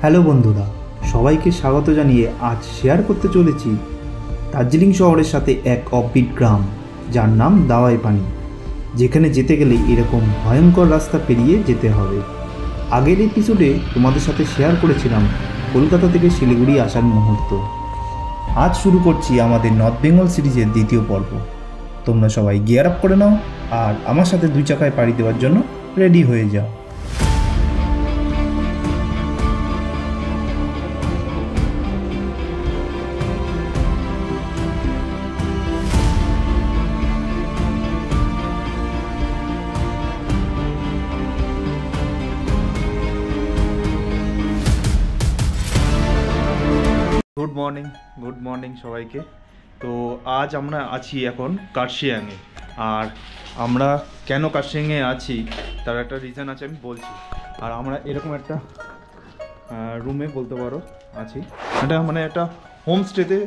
Hello বন্ধুরা, সবাইকে স্বাগত জানিয়ে আজ শেয়ার করতে চলেছি দার্জিলিং শহরের সাথে এক অফবিট গ্রাম যার নাম দাওয়াই পানি, যেখানে যেতে গেলে এরকম ভয়ঙ্কর রাস্তা পেরিয়ে যেতে হবে। আগের এপিসোডে তোমাদের সাথে শেয়ার করেছিলাম কলকাতা থেকে শিলিগুড়ি আসার মুহূর্ত। আজ শুরু করছি আমাদের নর্থ বেঙ্গল সিরিজের দ্বিতীয় পর্ব। তোমরা সবাই গিয়ার আপ করে নাও আর আমার সাথে 2 চাকায় পাড়ি দেওয়ার জন্য রেডি হয়ে যাও। গুড মর্নিং সবাইকে। তো আজ আমরা আছি এখন কার্শিয়াংয়ে। আর আমরা কেন কার্শিয়াংয়ে আছি তার একটা রিজন আছে, আমি বলছি। আর আমরা এরকম একটা রুমে বলতে পারো আছি, এটা মানে একটা হোমস্টেতে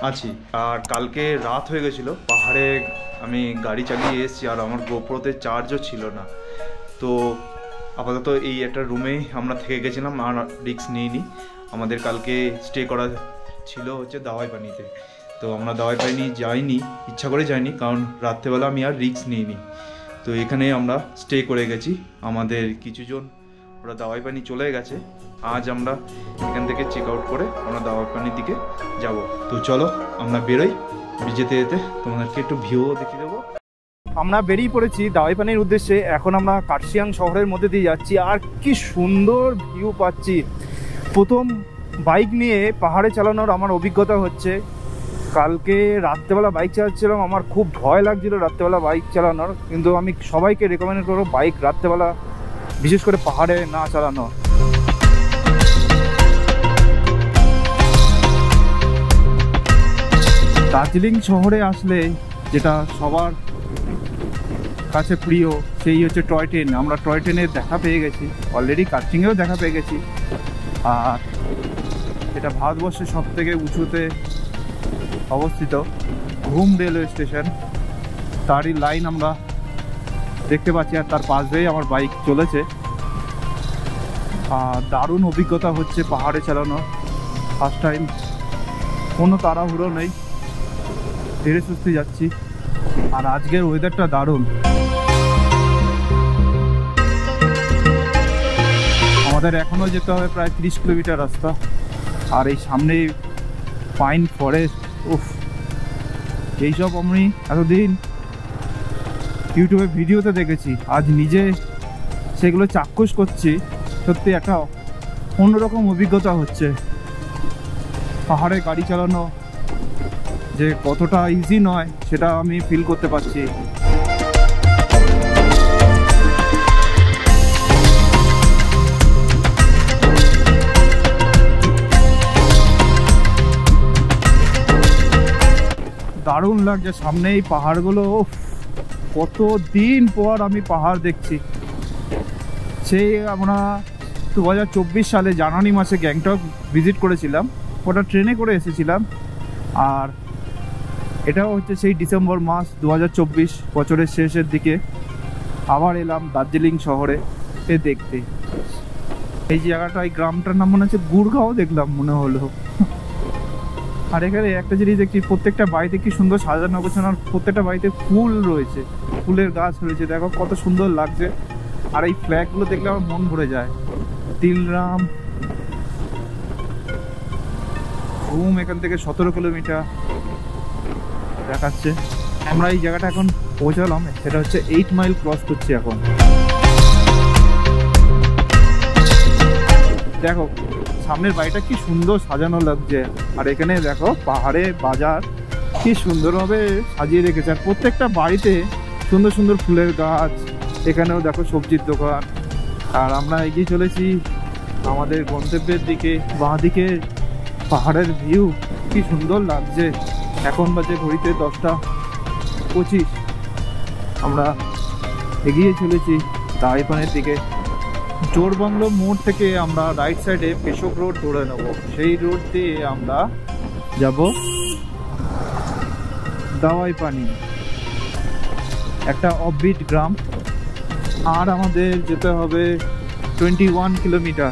আছি। আর কালকে রাত হয়ে গেছিলো, পাহাড়ে আমি গাড়ি চালিয়ে এসেছি আর আমার গোপ্রোতে চার্জও ছিল না। তো আপাতত এই একটা রুমেই আমরা থেকে গেছিলাম আর রিস্ক নিইনি। আমাদের কালকে স্টে করা ছিল হচ্ছে দাওয়াই পানিতে, তো আমরা দাওয়াই পানি যাইনি, ইচ্ছা করে যাইনি, কারণ রাত্রেবেলা আমি আর রিস্ক নিইনি। তো এখানে আমরা স্টে করে গেছি। আমাদের কিছুজন ওরা দাওয়াই পানি চলে গেছে। আজ আমরা এখান থেকে চেক আউট করে আমরা দাওয়াই পানির দিকে যাব। তো চলো আমরা বেরোই, যেতে যেতে তোমাদেরকে একটু ভিউ দেখিয়ে দেবো। আমরা বেরিয়ে পড়েছি দাওয়াই পানির উদ্দেশ্যে। এখন আমরা কার্শিয়াং শহরের মধ্যে দিয়ে যাচ্ছি আর কি সুন্দর ভিউ পাচ্ছি। প্রথম বাইক নিয়ে পাহাড়ে চালানোর আমার অভিজ্ঞতা হচ্ছে। কালকে রাত্রেবেলা বাইক চালাচ্ছিলাম, আমার খুব ভয় লাগছিল রাত্রেবেলা বাইক চালানোর, কিন্তু আমি সবাইকে রেকমেন্ড করবো বাইক রাত্রেবেলা বিশেষ করে পাহাড়ে না চালানো। দার্জিলিং শহরে আসলে যেটা সবার কাছে প্রিয় সেই হচ্ছে টয় ট্রেন। আমরা টয় ট্রেনের দেখা পেয়ে গেছি, অলরেডি কার্শিয়াংয়েও দেখা পেয়ে গেছি। আর এটা ভারতবর্ষের সব থেকে উঁচুতে অবস্থিত ঘুম রেলওয়ে স্টেশন, তারই লাইন আমরা দেখতে পাচ্ছি। আর তার পাশ দিয়েই আমার বাইক চলেছে। আর দারুণ অভিজ্ঞতা হচ্ছে পাহাড়ে চালানো, ফার্স্ট টাইম। কোনো তাড়াহুড়ো নেই, ধীরে সুস্থে যাচ্ছি। আর আজকের ওয়েদারটা দারুণ। আমাদের এখনও যেতে হবে প্রায় 30 কিলোমিটার রাস্তা। আর এই সামনে পাইন ফরেস্ট, উফ, এইসব আমি এতদিন ইউটিউবে ভিডিওতে দেখেছি, আজ নিজে সেগুলো চাক্ষুষ করছি। সত্যি একটা অন্যরকম অভিজ্ঞতা হচ্ছে। পাহাড়ে গাড়ি চালানো যে কতটা ইজি নয় সেটা আমি ফিল করতে পারছি। দারুণ লাগছে সামনে এই পাহাড়গুলো। কত দিন পর আমি পাহাড় দেখছি। সেই আমরা 2024 সালে জানুয়ারি মাসে গ্যাংটক ভিজিট করেছিলাম, ওটা ট্রেনে করে এসেছিলাম। আর এটাও হচ্ছে সেই ডিসেম্বর মাস 2024, বছরের শেষের দিকে আবার এলাম দার্জিলিং শহরে দেখতে। এই জায়গাটা, এই গ্রামটার নাম মনে হচ্ছে গুড়গাঁও, দেখলাম মনে হলো। আর এখানে একটা জিনিস দেখছি, প্রত্যেকটা বাড়িতে কি সুন্দর সাজানো গোছানো, প্রত্যেকটা বাড়িতে ফুল রয়েছে, ফুলের গাছ রয়েছে, দেখো কত সুন্দর লাগছে। আর এই ফ্ল্যাগগুলো দেখলে আমার মন ভরে যায়। তিলরাম ঘুম এখান থেকে 17 কিলোমিটার দেখাচ্ছে। আমরা এই জায়গাটা এখন পৌঁছালাম, সেটা হচ্ছে 8 মাইল ক্রস করছি এখন। দেখো সামনের বাড়িটা কি সুন্দর সাজানো লাগছে। আর এখানে দেখো পাহাড়ে বাজার কি সুন্দরভাবে সাজিয়ে রেখেছে। আর প্রত্যেকটা বাড়িতে সুন্দর সুন্দর ফুলের গাছ, এখানেও দেখো সবজির দোকান। আর আমরা এগিয়ে চলেছি আমাদের গন্তব্যের দিকে। বাঁ দিকে পাহাড়ের ভিউ কি সুন্দর লাগছে। এখন বাজে ঘড়িতে 10:25। আমরা এগিয়ে চলেছি দাওয়াই পানির দিকে। জোরবাংলো মোড় থেকে আমরা রাইট সাইডে পেশক রোড ধরে নেব, সেই রোড দিয়ে আমরা যাব দাওয়াই পানি, একটা অফবিট গ্রাম। আর আমাদের যেতে হবে 21 কিলোমিটার।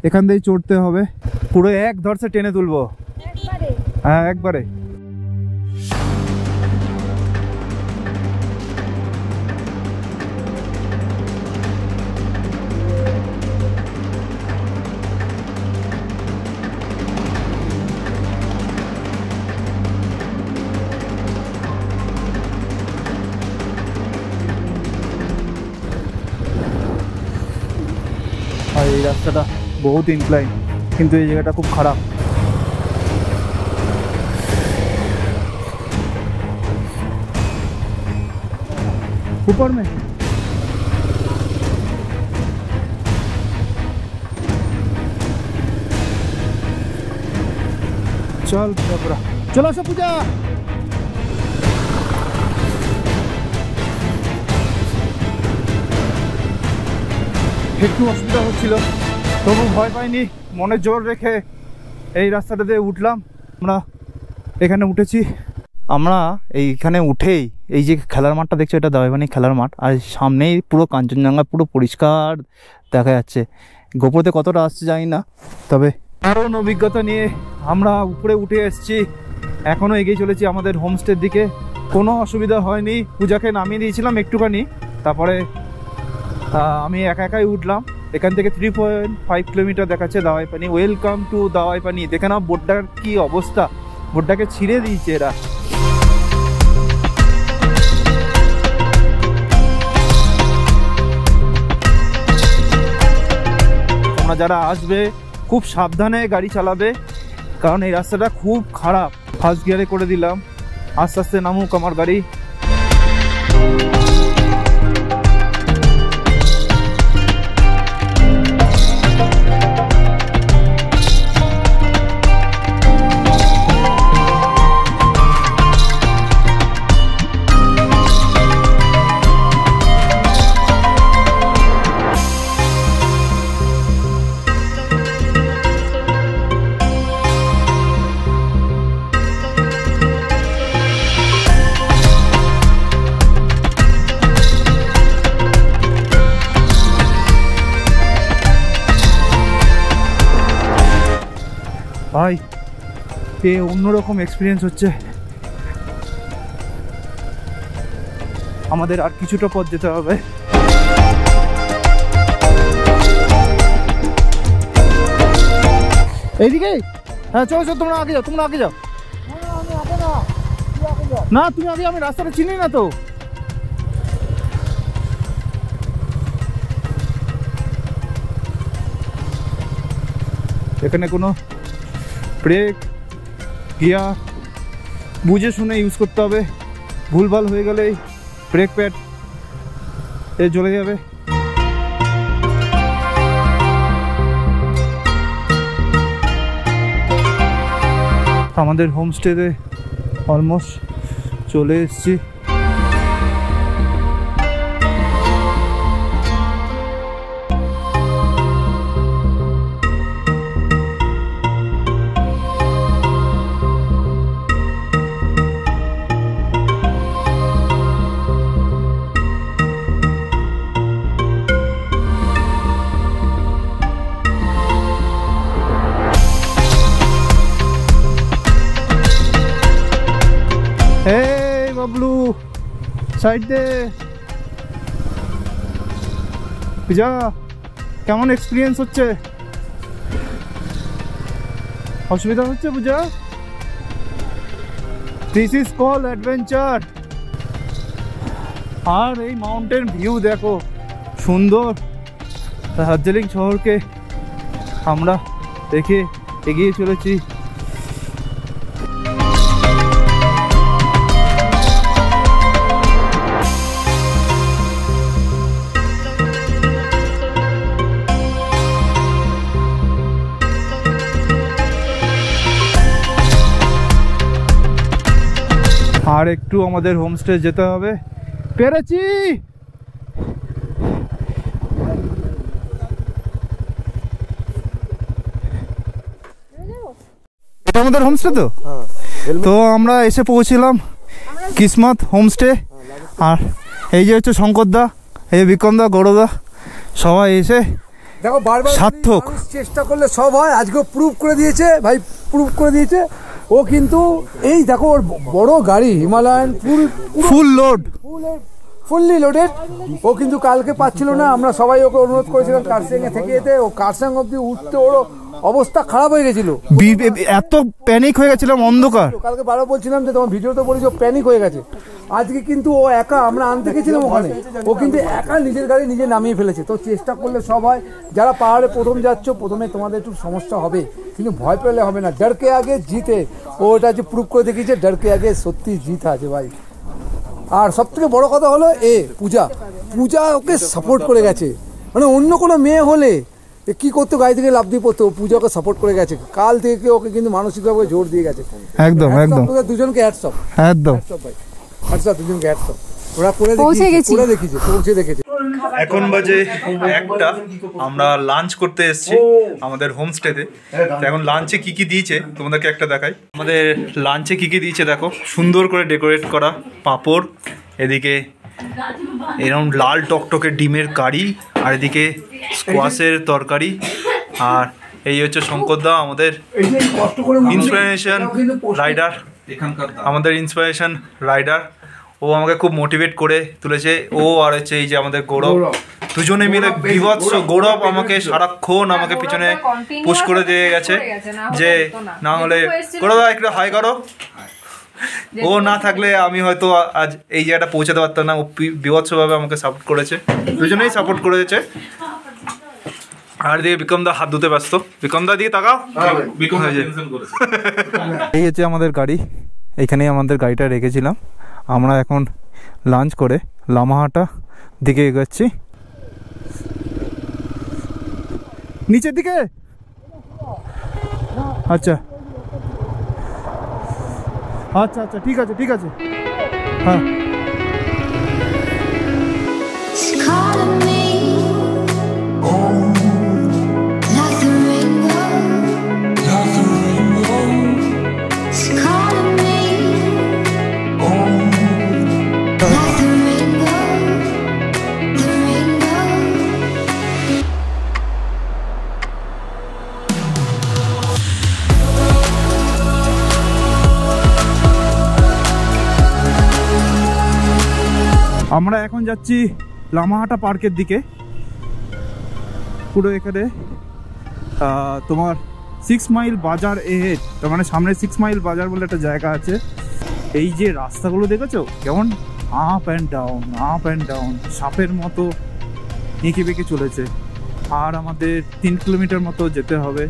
এখান থেকেই চড়তে হবে, পুরো এক ধরসে টেনে তুলবো। হ্যাঁ একবারে। আর এই রাস্তাটা বহুত ইনক্লাইন, কিন্তু এই জায়গাটা খুব খারাপ। ऊपर में चल डबरा, चलो सब पूजा। একটু অসুবিধা হচ্ছিল, তবু ভয় পাইনি, মনে জোর রেখে এই রাস্তাটাতে উঠলাম। আমরা এখানে উঠেছি। আমরা এইখানে উঠেই এই যে খেলার মাঠটা দেখছো, এটা দাওয়াইপানি খেলার মাঠ, আর সামনেই পুরো কাঞ্চনজঙ্ঘা পুরো পরিষ্কার দেখা যাচ্ছে। গোপোতে কতটা আসছে জানি না, তবে কারণ অভিজ্ঞতা নিয়ে আমরা উপরে উঠে এসেছি। এখনও এগিয়ে চলেছি আমাদের হোমস্টের দিকে। কোনো অসুবিধা হয়নি, পূজাকে নামিয়ে দিয়েছিলাম একটুখানি, তারপরে আমি একা একাই উঠলাম। এখান থেকে 3.5 কিলোমিটার দেখাচ্ছে দাওয়াইপানি। Welcome to Dawaipani. দেখে না বোটটার কি অবস্থা, বোটটাকে ছিঁড়ে দিয়েছে এরা। তোমরা যারা আসবে খুব সাবধানে গাড়ি চালাবে, কারণ এই রাস্তাটা খুব খারাপ। ফার্স্ট গিয়ারে করে দিলাম, আস্তে আস্তে নামুক আমার গাড়ি। ভাই এ অন্যরকম এক্সপিরিয়েন্স হচ্ছে। আমাদের আর কিছুটা পথ যেতে হবে। এইদিকে? হ্যাঁ চলো চলো, তোমরা আগে যাও, তোমরা আগে যাও। না তুমি আগে, আমি রাস্তাটা চিনি না তো। এখানে কোনো ব্রেক গিয়ার বুঝে শুনে ইউজ করতে হবে, ভুলভাল হয়ে গেলেই ব্রেক প্যাড এ জ্বলে যাবে। আমাদের হোমস্টেতে অলমোস্ট চলে এসেছি। বাবলু সাইড দে। পূজা কেমন এক্সপিরিয়েন্স হচ্ছে? অসুবিধা হচ্ছে Puja? This is call adventure. আর এই মাউন্টেন ভিউ দেখো, সুন্দর। দার্জিলিং শহরকে আমরা দেখে এগিয়ে চলেছি। আর একটু আমাদের হোমস্টে যেতে হবে। পেরেছি। এটা আমাদের হোমস্টে তো? তো আমরা এসে পৌঁছলাম কিসমত হোমস্টে। আর এই যে হচ্ছে শঙ্করদা, এই বিক্রমদা, গৌরদা, সবাই এসে দেখো বারবার সার্থক চেষ্টা করলে সব হয়, আজকেও প্রুভ করে দিয়েছে ভাই, প্রুভ করে দিয়েছে ও। কিন্তু এই দেখো ওর বড় গাড়ি Himalayan full load, fully loaded, ও কিন্তু কালকে পাচ্ছিল না। আমরা সবাই ওকে অনুরোধ করেছিলাম কার্শিয়াংয়ে থেকে যেতে, ও কার্শিয়াং অব্দি উঠতে ওর অবস্থা খারাপ হয়ে গেছিল, এত প্যানিক হয়ে গেছিলাম অন্ধকার। কালকে বারো বলছিলাম যে তোমার ভিডিওতে বলেছি ও প্যানিক হয়ে গেছে। আজকে কিন্তু ও একা, আমরা আনতে গেছিলাম ওখানে, ও কিন্তু একা নিজের গাড়ি নিজে নামিয়ে ফেলেছে। তো চেষ্টা করলে সব হয়। যারা পাহাড়ে প্রথম যাচ্ছ, প্রথমে তোমাদের একটু সমস্যা হবে, কিন্তু ভয় পেলে হবে না। ডরকে আগে জিতে, ও এটা যে প্রুভ করে দেখিয়েছে, ডরকে আগে সত্যি জিত আছে ভাই। আর সব থেকে বড় কথা হলো পূজা ওকে সাপোর্ট করে গেছে। মানে অন্য কোনো মেয়ে হলে কি করতো, গাড়ি থেকে লাফ দিয়ে পড়তো, পূজা ওকে সাপোর্ট করে গেছে। কাল থেকে ওকে কিন্তু মানসিকভাবে জোর দিয়ে গেছে। একদম একদম দুজনকে হ্যাটসঅপ, একদম ভাই হ্যাটসঅপ দুজনকে হ্যাটসপ। ওরা করে দেখিয়েছে, পৌঁছে দেখেছে। এখন বাজে 1টা, আমরা লাঞ্চ করতে এসেছি আমাদের হোমস্টেতে। এখন লাঞ্চে কি কি দিয়েছে তোমাদেরকে একটা দেখাই। আমাদের লাঞ্চে কি কি দিয়েছে দেখো, সুন্দর করে ডেকোরেট করা পাঁপড়, এদিকে এরকম লাল টকটকে ডিমের কারি, আর এদিকে স্কোয়াশের তরকারি। আর এই হচ্ছে শঙ্করদা, আমাদের ইন্সপিরেশন রাইডার, আমাদের ইন্সপিরেশন রাইডার। ও আমাকে খুব মোটিভেট করে তুলেছে। ও আর হচ্ছে এই যে আমাদের গৌরব, দুজনে মিলে বিভৎস। গৌরব আমাকে সারাক্ষণ আমাকে পিছনে পুশ করে দিয়ে গেছে যে না হলে গৌরব একটু হাই করো। ও না থাকলে আমি হয়তো আজ এই জায়গাটা পৌঁছাতে পারতাম না। ও বিভৎসভাবে আমাকে সাপোর্ট করেছে, দুজনেই সাপোর্ট করেছে। আর দিয়ে বিক্রমদা হাত ধুতে ব্যস্ত। বিক্রমদা দিয়ে তাকাও, এই হচ্ছে আমাদের গাড়ি, এইখানেই আমাদের গাড়িটা রেখেছিলাম। আমরা এখন লাঞ্চ করে লামাহাটা দিকে এগোচ্ছি। নিচের দিকে, আচ্ছা আচ্ছা আচ্ছা, ঠিক আছে ঠিক আছে, হ্যাঁ। আমরা এখন যাচ্ছি লামাহাটা পার্কের দিকে। পুরো এখানে তোমার 6 মাইল বাজার এহেড, তার মানে সামনে 6 মাইল বাজার বলে একটা জায়গা আছে। এই যে রাস্তাগুলো দেখেছো কেমন আপ অ্যান্ড ডাউন, সাপের মতো এঁকে বেঁকে চলেছে। আর আমাদের 3 কিলোমিটার মতো যেতে হবে।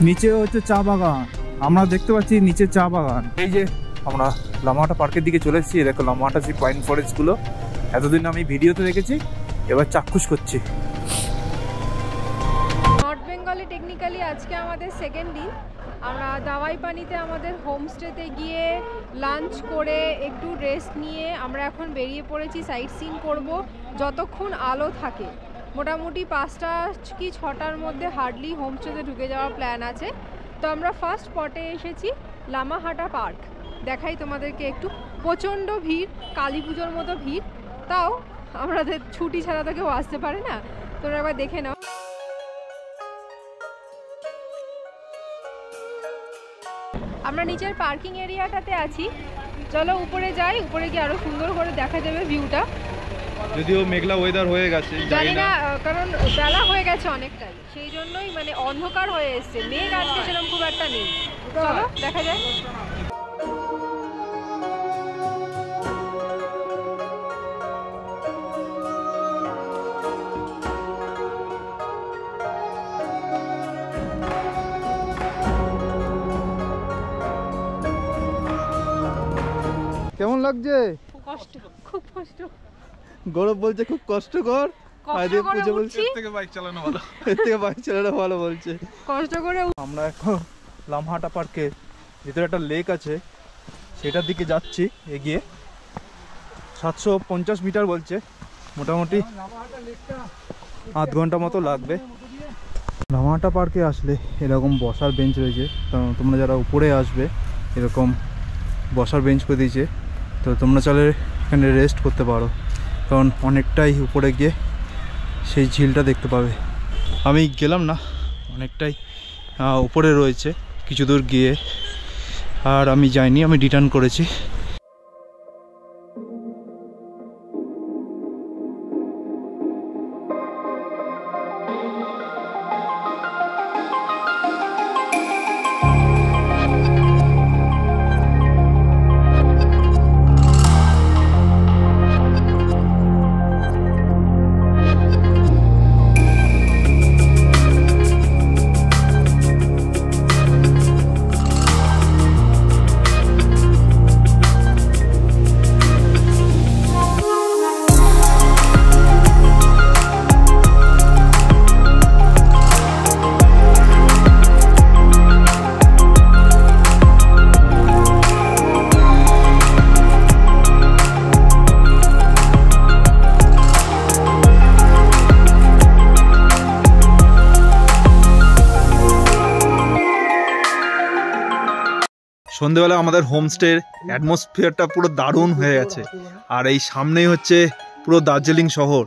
নিচে হচ্ছে চা বাগান, আমরা দেখতে পাচ্ছি নিচে চা বাগান। এই যে আমরা লামাহাটা পার্কের দিকে চলে এসেছি। দেখো লামাহাটা সেই পাইন ফরেস্টগুলো এতদিন আমি ভিডিওতে দেখেছি, এবার চাক্ষুষ করছি। নর্থ বেঙ্গলে টেকনিক্যালি আজকে আমাদের সেকেন্ড দিন। আমরা দাওয়াই পানিতে আমাদের হোমস্টেতে গিয়ে লাঞ্চ করে একটু রেস্ট নিয়ে আমরা এখন বেরিয়ে পড়েছি সাইট সিন করব যতক্ষণ আলো থাকে। মোটামুটি 5টা কি 6টার মধ্যে হার্ডলি হোমস্টেতে ঢুকে যাওয়ার প্ল্যান আছে। তো আমরা ফার্স্ট স্পটে এসেছি লামাহাটা পার্ক। দেখাই তোমাদেরকে একটু, প্রচণ্ড ভিড়, কালী পুজোর মতো ভিড়। তাও আমাদের ছুটি ছাড়া তো কেউ আসতে পারে না, তোমরা একবার দেখে নাও। আমরা নিচের পার্কিং এরিয়াটাতে আছি, চলো উপরে যাই। উপরে গিয়ে আরো সুন্দর করে দেখা যাবে ভিউটা। যদিও মেঘলা ওয়েদার হয়ে গেছে, জানি না, কারণ বেলা হয়ে গেছে অনেকটাই, সেই জন্যই মানে অন্ধকার হয়ে এসছে। মেঘ আজকে সেরকম খুব একটা নেই। চলো দেখা যায়। কেমন লাগছে? কষ্ট, খুব কষ্ট। গৌরব বলছে খুব কষ্টকর। এর থেকে বাইক চালানো ভালো, এর থেকে বাইক চালানো ভালো বলছে। কষ্ট করে আমরা এখন লামাহাটা পার্কের ভিতরে একটা লেক আছে, সেটার দিকে যাচ্ছি এগিয়ে। 750 মিটার বলছে, মোটামুটি আধ ঘন্টা মতো লাগবে। লামাহাটা পার্কে আসলে এরকম বসার বেঞ্চ রয়েছে, তো তোমরা যারা উপরে আসবে এরকম বসার বেঞ্চ করে দিয়েছে, তো তোমরা চলে এখানে রেস্ট করতে পারো। কারণ অনেকটাই উপরে গিয়ে সেই ঝিলটা দেখতে পাবে। আমি গেলাম না, অনেকটাই উপরে রয়েছে কিছু দূর গিয়ে, আর আমি যাইনি, আমি রিটার্ন করেছি। সন্ধেবেলা আমাদের হোমস্টের অ্যাটমসফিয়ারটা পুরো দারুণ হয়ে গেছে। আর এই সামনেই হচ্ছে পুরো দার্জিলিং শহর,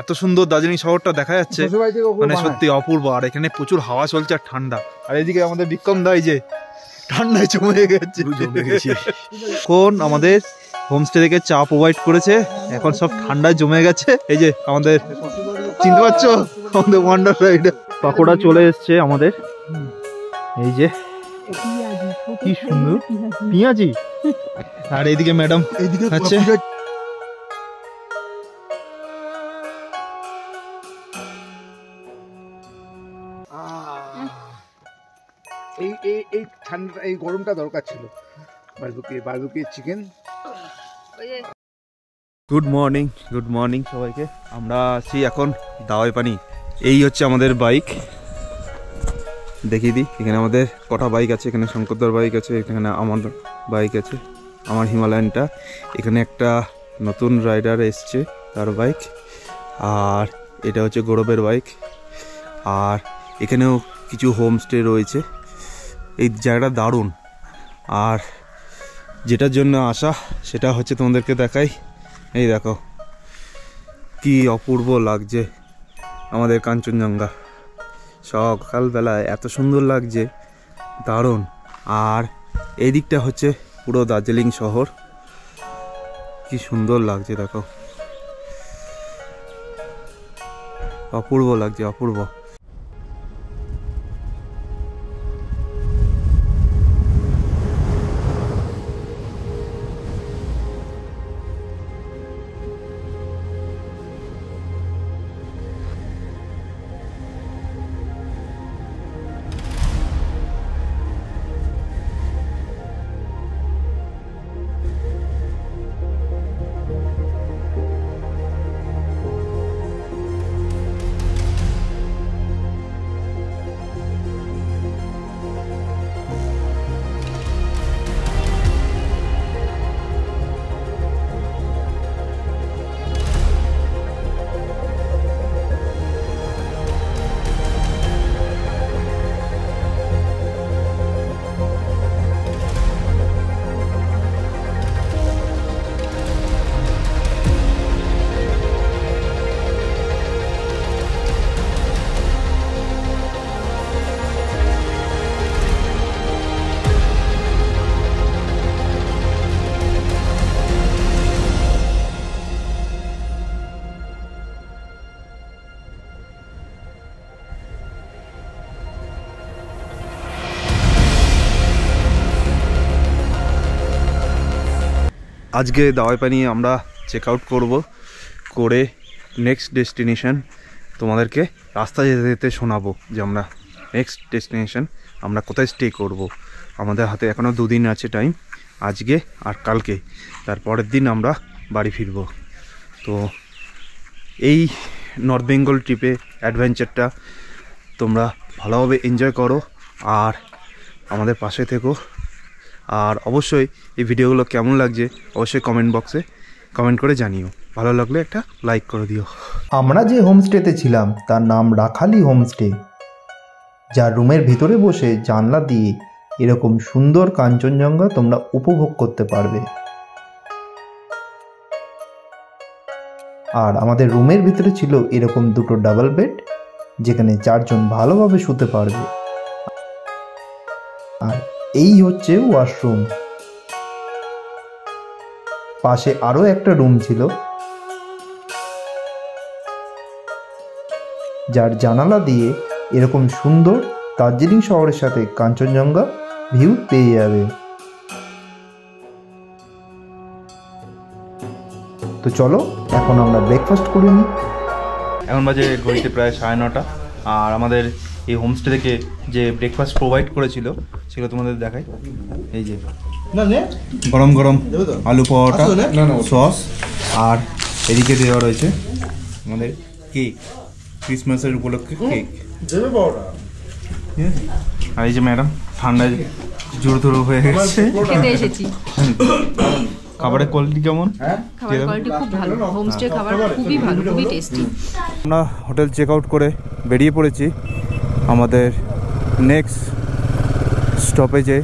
এত সুন্দর দার্জিলিং শহরটা দেখা যাচ্ছে, মানে সত্যি অপূর্ব। আর এখানে প্রচুর হাওয়া চলছে আর ঠান্ডা। আর এদিকে আমাদের বিক্রম দা এই যে ঠান্ডায় জমে গেছে। এখন আমাদের হোমস্টে থেকে চা প্রোভাইড করেছে, এখন সব ঠান্ডায় জমে গেছে। এই যে আমাদের, চিনতে পারছো, আমাদের ওয়ান্ডার রাইড পাকোড়া চলে এসছে আমাদের। এই যে কি সুন্দর পেঁয়াজি। আর এইদিকে ম্যাডাম আছে, এই ঠান্ডা, এই গরমটা দরকার ছিল। Barbecue chicken. গুড মর্নিং সবাইকে। আমরা আছি এখন দাওয়াই পানি। এই হচ্ছে আমাদের বাইক, দেখিয়ে দিই। এখানে আমাদের কটা বাইক আছে, এখানে শঙ্করদার বাইক আছে, এখানে আমার বাইক আছে, আমার হিমালয়ানটা। এখানে একটা নতুন রাইডার এসছে, তার বাইক। আর এটা হচ্ছে গৌরবের বাইক। আর এখানেও কিছু হোমস্টে রয়েছে। এই জায়গাটা দারুণ। আর যেটার জন্য আসা সেটা হচ্ছে তোমাদেরকে দেখাই। এই দেখো কি অপূর্ব লাগছে আমাদের কাঞ্চনজঙ্ঘা, সকালবেলায় এত সুন্দর লাগছে, দারুণ। আর এই দিকটা হচ্ছে পুরো দার্জিলিং শহর, কি সুন্দর লাগছে দেখো, অপূর্ব লাগছে, অপূর্ব। আজকে দাওয়াই পানি আমরা চেক আউট করবো, করে নেক্সট ডেস্টিনেশন তোমাদেরকে রাস্তা যেতে যেতে শোনাবো যে আমরা নেক্সট ডেস্টিনেশন আমরা কোথায় স্টে করব। আমাদের হাতে এখনও 2 দিন আছে টাইম, আজকে আর কালকে। তারপরের দিন আমরা বাড়ি ফিরব। তো এই নর্থ বেঙ্গল ট্রিপে অ্যাডভেঞ্চারটা তোমরা ভালোভাবে এনজয় করো আর আমাদের পাশে থেকো। আর অবশ্যই এই ভিডিওগুলো কেমন লাগছে অবশ্যই কমেন্ট বক্সে কমেন্ট করে জানিও। ভালো লাগলে একটা লাইক করে দিও। আমরা যে হোমস্টেতে ছিলাম তার নাম রাখালি হোমস্টে, যার রুমের ভিতরে বসে জানলা দিয়ে এরকম সুন্দর কাঞ্চনজঙ্ঘা তোমরা উপভোগ করতে পারবে। আর আমাদের রুমের ভিতরে ছিল এরকম দুটো ডাবল বেড, যেখানে 4 জন ভালোভাবে শুতে পারবে। আর এই হচ্ছে ওয়াশরুম। পাশে আরও একটা রুম ছিল, যার জানালা দিয়ে এরকম সুন্দর দার্জিলিং শহরের সাথে কাঞ্চনজঙ্ঘা ভিউ পেয়ে যাবে। তো চলো এখন আমরা ব্রেকফাস্ট করে নিই। এখন বাজে ঘড়িতে প্রায় 9:30, আর আমাদের এই হোমস্টে থেকে যে ব্রেকফাস্ট প্রোভাইড করেছিল সেগুলো তোমাদের দেখাই। এই যে গরম গরম আলু পরোটা, সস, আর এদিকে দেওয়া রয়েছে আমাদের কেক, ক্রিসমাসের উপলক্ষে কেক। আর এই যে ম্যাডাম ঠান্ডায় জোর ধরো হয়ে গেছে। খেতে এসেছি। খাবারের কোয়ালিটি কেমন? খাবারের কোয়ালিটি খুব ভালো, হোমস্টে খাবার খুবই ভালো, খুবই টেস্টি। আমরা হোটেল চেক আউট করে বেরিয়ে পড়েছি আমাদের নেক্সট স্টপেজে।